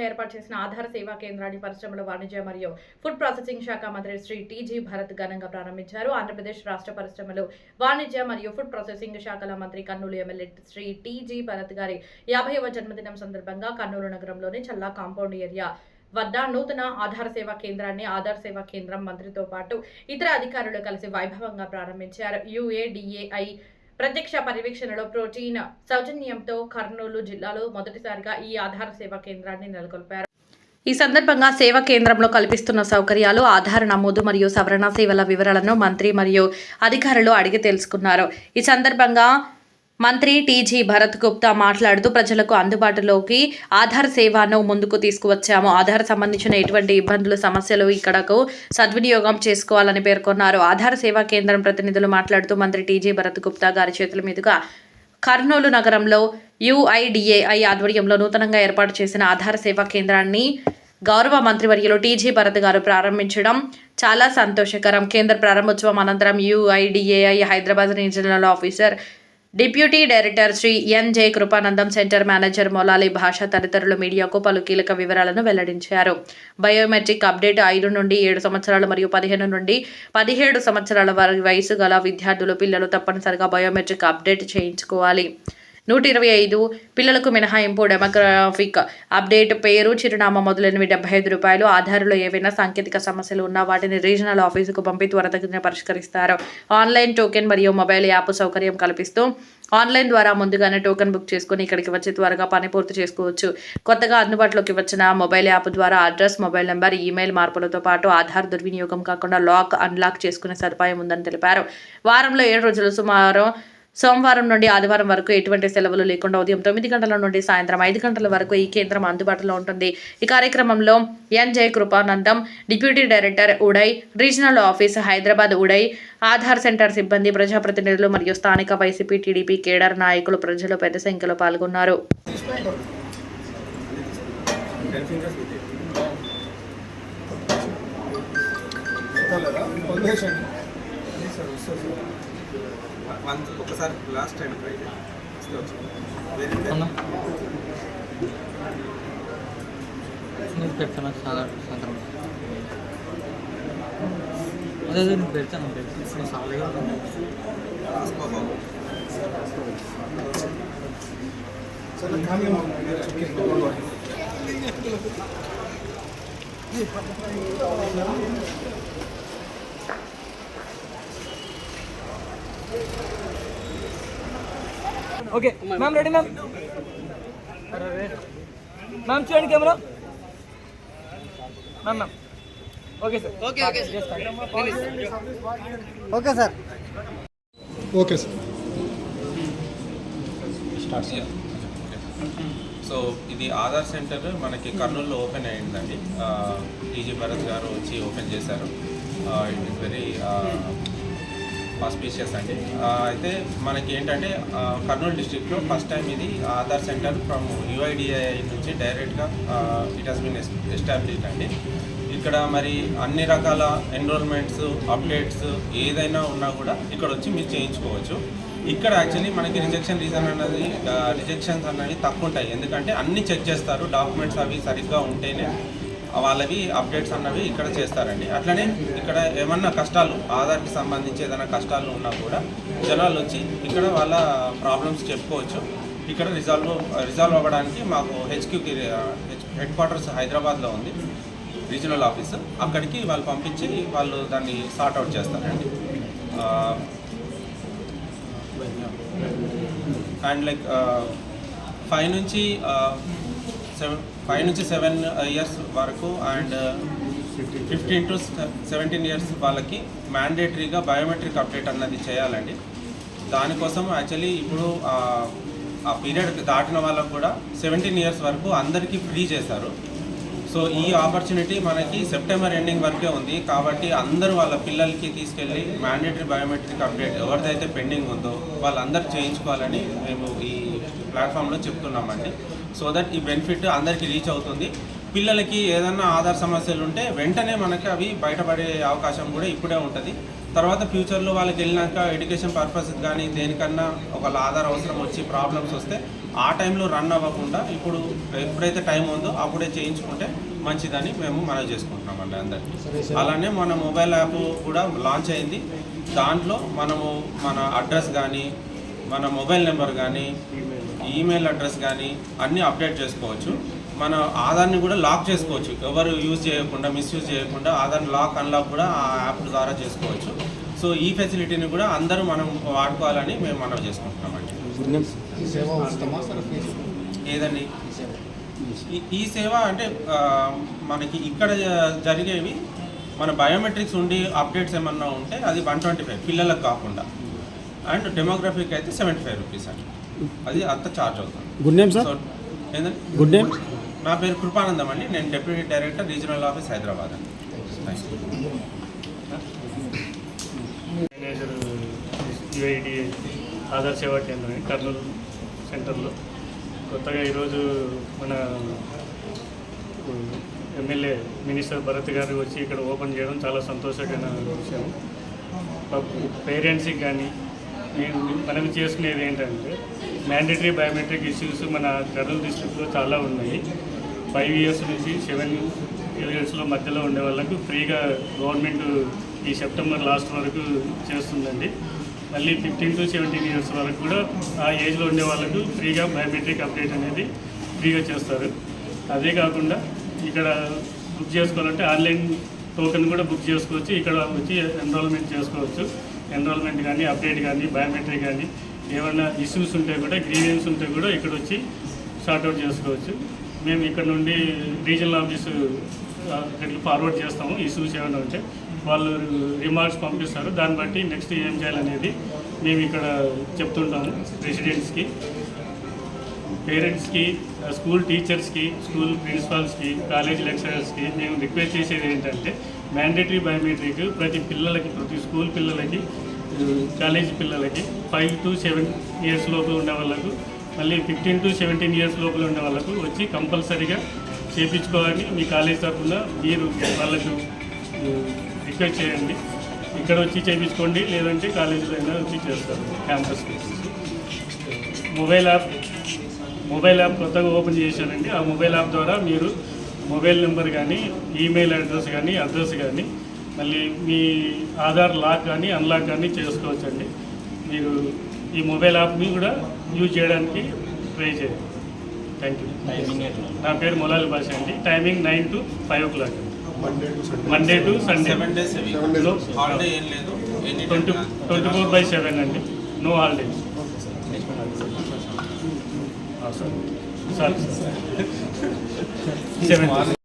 నూతనంగా ఏర్పాటు చేసిన ఆధార్ సేవా కేంద్రాన్ని పరిశ్రమల వాణిజ్య మరియు ఫుడ్ ప్రాసెసింగ్ శాఖ మంత్రి శ్రీ టీజీ భరత్ ఘనంగా ప్రారంభించారు. ఆంధ్రప్రదేశ్ రాష్ట్ర పరిశ్రమలు వాణిజ్య మరియు ఫుడ్ ప్రాసెసింగ్ శాఖల మంత్రి కర్నూలు ఎమ్మెల్యే శ్రీ టీజీ భరత్ గారి 50వ జన్మదినం సందర్భంగా కర్నూలు నగరంలోని చల్లా కాంపౌండ్ ఏరియా వద్ద నూతన ఆధార్ సేవా కేంద్రాన్ని ఆధార్ సేవా కేంద్రం మంత్రితో పాటు ఇతర అధికారులు కలిసి వైభవంగా ప్రారంభించారు. UADAI ప్రత్యక్ష పర్యవేక్షణలో ప్రోటీన్ సౌజన్యంతో కర్నూలు జిల్లాలో మొదటిసారిగా ఈ ఆధార్ సేవా కేంద్రాన్ని నెలకొల్పారు. ఈ సందర్భంగా సేవా కేంద్రంలో కల్పిస్తున్న సౌకర్యాలు, ఆధార్ నమోదు మరియు సవరణ సేవల వివరాలను మంత్రి మరియు అధికారులు అడిగి తెలుసుకున్నారు. ఈ సందర్భంగా మంత్రి టీజీ భరత్ గుప్తా మాట్లాడుతూ ప్రజలకు అందుబాటులోకి ఆధార్ సేవను ముందుకు తీసుకువచ్చాము. ఆధార్ సంబంధించిన ఎటువంటి ఇబ్బందులు, సమస్యలు ఇక్కడకు సద్వినియోగం చేసుకోవాలని పేర్కొన్నారు. ఆధార్ సేవా కేంద్రం ప్రతినిధులు మాట్లాడుతూ మంత్రి టీజీ భరత్ గుప్తా గారి చేతుల మీదుగా కర్నూలు నగరంలో UIDAI ఆధ్వర్యంలో నూతనంగా ఏర్పాటు చేసిన ఆధార్ సేవా కేంద్రాన్ని గౌరవ మంత్రివర్యులు టీజీ భరత్ గారు ప్రారంభించడం చాలా సంతోషకరం. కేంద్ర ప్రారంభోత్సవం అనంతరం UIDAI Hyderabad regional officer deputy director Shri NJ Kripanandam, centre manager Molali Basha తదితరులు మీడియాకు పలు కీలక వివరాలను వెల్లడించారు. బయోమెట్రిక్ అప్డేట్ 5 నుండి 7 సంవత్సరాలు మరియు 15 నుండి 17 సంవత్సరాల వయసు గల విద్యార్థులు పిల్లలు తప్పనిసరిగా బయోమెట్రిక్ అప్డేట్ చేయించుకోవాలి. 125 పిల్లలకు మినహాయింపు. డెమోగ్రాఫిక్ అప్డేట్, పేరు, చిరునామా మొదలైనవి ₹75. ఆధార్లో ఏవైనా సాంకేతిక సమస్యలు ఉన్నా వాటిని రీజనల్ ఆఫీసుకు పంపి త్వరితగతిన పరిష్కరిస్తారు. ఆన్లైన్ టోకెన్ మరియు మొబైల్ యాప్ సౌకర్యం కల్పిస్తూ ఆన్లైన్ ద్వారా ముందుగానే టోకెన్ బుక్ చేసుకుని ఇక్కడికి వచ్చి త్వరగా పని పూర్తి చేసుకోవచ్చు. కొత్తగా అందుబాటులోకి వచ్చిన మొబైల్ యాప్ ద్వారా అడ్రస్, మొబైల్ నెంబర్, ఈమెయిల్ మార్పులతో పాటు ఆధార్ దుర్వినియోగం కాకుండా లాక్, అన్లాక్ చేసుకునే సదుపాయం ఉందని తెలిపారు. వారంలో 7 రోజులు సుమారు సోమవారం నుండి ఆదివారం వరకు ఎటువంటి సెలవులు లేకుండా ఉదయం 9 గంటల నుండి సాయంత్రం 5 గంటల వరకు ఈ కేంద్రం అందుబాటులో ఉంటుంది. ఈ కార్యక్రమంలో NJ Kripanandam, deputy director UIDAI, regional office Hyderabad UIDAI, Aadhaar centre సిబ్బంది, ప్రజాప్రతినిధులు మరియు స్థానిక వైసీపీ, టీడీపీ కేడర్ నాయకులు, ప్రజలు పెద్ద సంఖ్యలో పాల్గొన్నారు. ఒకసారి లాస్ట్ టైం ట్రై పెడతాను సాయంత్రం అదే నేను పెడతాను okay ma'am, ready ma'am? Ma'am చూడండి camera. Ma'am okay sir. Okay sir. Okay sir. So ఇది ఆధార్ సెంటర్ మనకి కర్నూలులో ఓపెన్ అయ్యిందండి. టీజీ భరత్ గారు వచ్చి ఓపెన్ చేశారు. ఇట్ ఈస్ వెరీ ఆస్పీషియస్ అండి. అయితే మనకి ఏంటంటే కర్నూలు డిస్ట్రిక్ట్లో ఫస్ట్ టైం ఇది ఆధార్ సెంటర్ ఫ్రమ్ UIDAI నుంచి డైరెక్ట్గా ఇట్ హాస్ బీన్ ఎస్టాబ్లిష్డ్ అండి. ఇక్కడ మరి అన్ని రకాల ఎన్రోల్మెంట్స్, అప్డేట్స్ ఏదైనా ఉన్నా కూడా ఇక్కడ వచ్చి మీరు చేయించుకోవచ్చు. ఇక్కడ యాక్చువల్లీ మనకి రిజెక్షన్స్ అన్నవి తక్కువ ఉంటాయి. ఎందుకంటే అన్నీ చెక్ చేస్తారు, డాక్యుమెంట్స్ అవి సరిగ్గా ఉంటేనే వాళ్ళవి అప్డేట్స్ అన్నవి ఇక్కడ చేస్తారండి. అట్లనే ఇక్కడ ఏమన్నా కష్టాలు, ఆధార్కి సంబంధించి ఏదైనా కష్టాలు ఉన్నా కూడా జనాలు వచ్చి ఇక్కడ వాళ్ళ ప్రాబ్లమ్స్ చెప్పుకోవచ్చు. ఇక్కడ రిజాల్వ్ అవ్వడానికి మాకు HQకి హెడ్ క్వార్టర్స్ హైదరాబాద్లో ఉంది, రీజనల్ ఆఫీస్. అక్కడికి వాళ్ళు పంపించి వాళ్ళు దాన్ని సార్ట్ అవుట్ చేస్తారండి. అండ్ లైక్ 5 నుంచి 7 ఇయర్స్ వరకు అండ్ 15 to 17 ఇయర్స్ వాళ్ళకి మ్యాండేటరీగా బయోమెట్రిక్ అప్డేట్ అన్నది చేయాలండి. దానికోసం యాక్చువల్లీ ఇప్పుడు ఆ పీరియడ్ దాటిన వాళ్ళకు కూడా 17 ఇయర్స్ వరకు అందరికీ ఫ్రీ చేశారు. సో ఈ ఆపర్చునిటీ మనకి సెప్టెంబర్ ఎండింగ్ వరకే ఉంది. కాబట్టి అందరూ వాళ్ళ పిల్లలకి తీసుకెళ్ళి మ్యాండేటరీ బయోమెట్రిక్ అప్డేట్ ఎవరిదైతే పెండింగ్ ఉందో వాళ్ళందరూ చేయించుకోవాలని మేము ఈ ప్లాట్ఫామ్లో చెప్తున్నామండి. సో దట్ ఈ బెనిఫిట్ అందరికీ రీచ్ అవుతుంది. పిల్లలకి ఏదన్నా ఆధార్ సమస్యలు ఉంటే వెంటనే మనకి అవి బయటపడే అవకాశం కూడా ఇప్పుడే ఉంటుంది. తర్వాత ఫ్యూచర్లో వాళ్ళకి వెళ్ళినాక ఎడ్యుకేషన్ పర్పస్ కానీ దేనికన్నా ఒకళ్ళ ఆధార్ అవసరం వచ్చి ప్రాబ్లమ్స్ వస్తే ఆ టైంలో రన్ అవ్వకుండా ఇప్పుడు ఎప్పుడైతే టైం ఉందో అప్పుడే చేయించుకుంటే మంచిదని మేము మనవి చేసుకుంటున్నామండి అందరికీ. అలానే మన మొబైల్ యాప్ కూడా లాంచ్ అయింది. దాంట్లో మనము మన అడ్రస్ కానీ మన మొబైల్ నెంబర్ కానీ ఈమెయిల్ అడ్రస్ కానీ అన్నీ అప్డేట్ చేసుకోవచ్చు. మన ఆధార్ని కూడా లాక్ చేసుకోవచ్చు, ఎవరు యూజ్ చేయకుండా మిస్యూజ్ చేయకుండా ఆధార్ లాక్ అన్లాక్ కూడా ఆ యాప్ ద్వారా చేసుకోవచ్చు. సో ఈ ఫెసిలిటీని కూడా అందరూ మనం వాడుకోవాలని మేము మనవి చేసుకుంటున్నామండి. ఏదండి ఈ సేవ అంటే మనకి ఇక్కడ జరిగేవి మన బయోమెట్రిక్స్ ఉండి అప్డేట్స్ ఏమన్నా ఉంటే అది 125 పిల్లలకు కాకుండా, అండ్ డెమోగ్రఫీకి అయితే 75 రూపీస్ అండి. అది అంత ఛార్జ్ అవుతుంది. Good name sir. ఏంటండి గుడ్ నేమ్. నా పేరు కృపానందం అండి. నేను deputy director regional office Hyderabad అండి. మేనేజర్ యుఐడి ఆధార్ సేవా కేంద్రం కర్నూలు సెంటర్లో కొత్తగా ఈరోజు మన ఎమ్మెల్యే మినిస్టర్ భరత్ గారు వచ్చి ఇక్కడ ఓపెన్ చేయడం చాలా సంతోషకరమైన విషయం. పేరెంట్స్కి కానీ మనం చేసుకునేది ఏంటంటే మ్యాండేటరీ బయోమెట్రిక్ ఇష్యూస్ మన కర్నూలు డిస్ట్రిక్ట్లో చాలా ఉన్నాయి. 5 years నుంచి 7 years మధ్యలో ఉండే వాళ్ళకు ఫ్రీగా గవర్నమెంట్ ఈ సెప్టెంబర్ లాస్ట్ వరకు చేస్తుందండి. మళ్ళీ 15 to 17 years వరకు కూడా ఆ ఏజ్లో ఉండే వాళ్ళకు ఫ్రీగా బయోమెట్రిక్ అప్డేట్ అనేది ఫ్రీగా చేస్తారు. అదే కాకుండా ఇక్కడ బుక్ చేసుకోవాలంటే ఆన్లైన్ టోకెన్ కూడా బుక్ చేసుకోవచ్చు. ఇక్కడ వచ్చి ఎన్రోల్మెంట్ చేసుకోవచ్చు. ఎన్రోల్మెంట్ కానీ అప్డేట్ కానీ బయోమెట్రిక్ కానీ ఏమైనా ఇష్యూస్ ఉంటే కూడా గ్రీవెన్స్ ఉంటే కూడా ఇక్కడ వచ్చి సార్ట్అవుట్ చేసుకోవచ్చు. మేము ఇక్కడ నుండి రీజనల్ ఆఫీసు ఇక్కడికి ఫార్వర్డ్ చేస్తాము. ఇష్యూస్ ఏమైనా ఉంటే వాళ్ళు రిమార్క్స్ పంపిస్తారు. దాన్ని బట్టి నెక్స్ట్ ఏం చేయాలనేది మేము ఇక్కడ చెప్తుంటాము రెసిడెంట్స్కి, పేరెంట్స్కి, స్కూల్ టీచర్స్కి, స్కూల్ ప్రిన్సిపాల్స్కి, కాలేజ్ లెక్చరర్స్కి మేము రిక్వెస్ట్ చేసేది ఏంటంటే మ్యాండేటరీ బయోమెట్రిక్ ప్రతి పిల్లలకి, ప్రతి స్కూల్ పిల్లలకి, కాలేజ్ పిల్లలకి 5 to 7 years లోపల ఉండే వాళ్ళకు, మళ్ళీ 15 to 17 years లోపల ఉండే వాళ్ళకు వచ్చి కంపల్సరీగా చేయించుకోవాలని మీ కాలేజ్ తరఫున మీరు వాళ్ళకు రిక్వెస్ట్ చేయండి. ఇక్కడ వచ్చి చేయించుకోండి, లేదంటే కాలేజీలో అయినా వచ్చి చేస్తారు క్యాంపస్కి. మొబైల్ యాప్ కొత్తగా ఓపెన్ చేశానండి. ఆ మొబైల్ యాప్ ద్వారా మీరు మొబైల్ నెంబర్ కానీ ఈమెయిల్ అడ్రస్ కానీ మళ్ళీ మీ ఆధార్ లాక్ కానీ అన్లాక్ కానీ చేసుకోవచ్చండి. మీరు ఈ మొబైల్ యాప్ని కూడా యూజ్ చేయడానికి ట్రై చేయండి. Thank you. నా పేరు మొలాలి భాష అండి. Timing 9 to 5 o'clock. Monday to Sunday 7 days a week. Holiday ఏం లేదు. 24/7 అండి. No holidays. సార్ 7